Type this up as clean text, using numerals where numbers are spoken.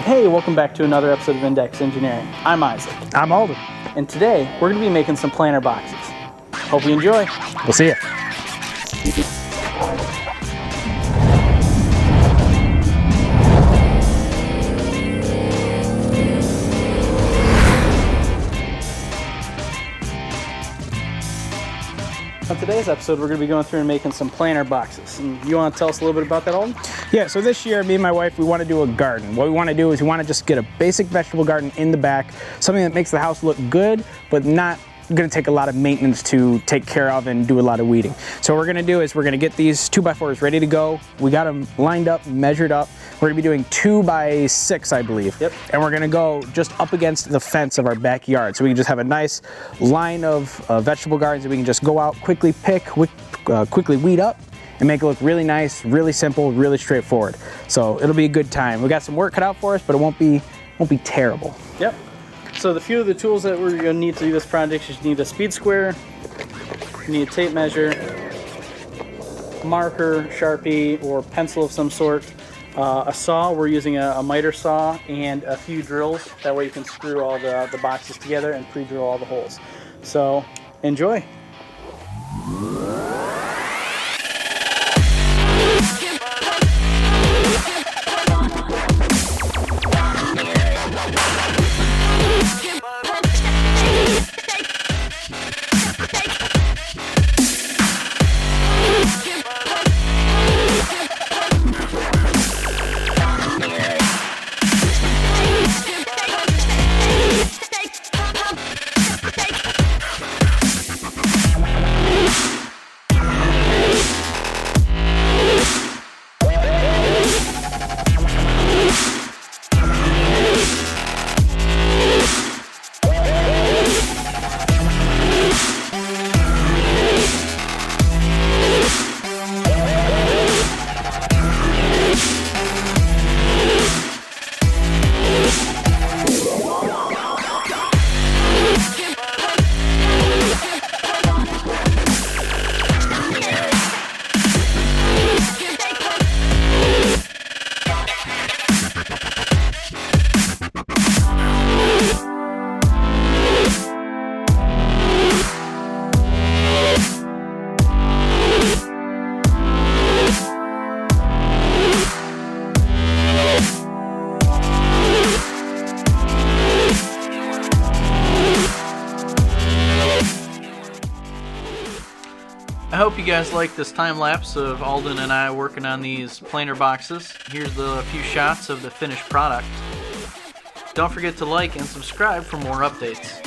Hey, welcome back to another episode of Index Engineering. I'm Isaac. I'm Alden. And today, we're going to be making some planter boxes. Hope you enjoy. We'll see you. On today's episode, we're going to be going through and making some planter boxes. And you want to tell us a little bit about that, Alden? Yeah, so this year, me and my wife, we want to do a garden. What we want to do is we want to just get a basic vegetable garden in the back, something that makes the house look good, but not going to take a lot of maintenance to take care of and do a lot of weeding. So what we're going to do is we're going to get these 2x4s ready to go. We got them lined up, measured up. We're going to be doing 2x6, I believe. Yep. And we're going to go just up against the fence of our backyard. So we can just have a nice line of vegetable gardens that we can just go out, quickly pick, quickly weed up, and make it look really nice, really simple, really straightforward. So it'll be a good time. We got some work cut out for us, but it won't be terrible. Yep. So the few of the tools that we're going to need to do this project is you need a speed square, you need a tape measure, marker, Sharpie, or pencil of some sort, a saw. We're using a miter saw, and a few drills. That way you can screw all the boxes together and pre-drill all the holes. So enjoy. I hope you guys like this time lapse of Alden and I working on these planter boxes. Here's the few shots of the finished product. Don't forget to like and subscribe for more updates.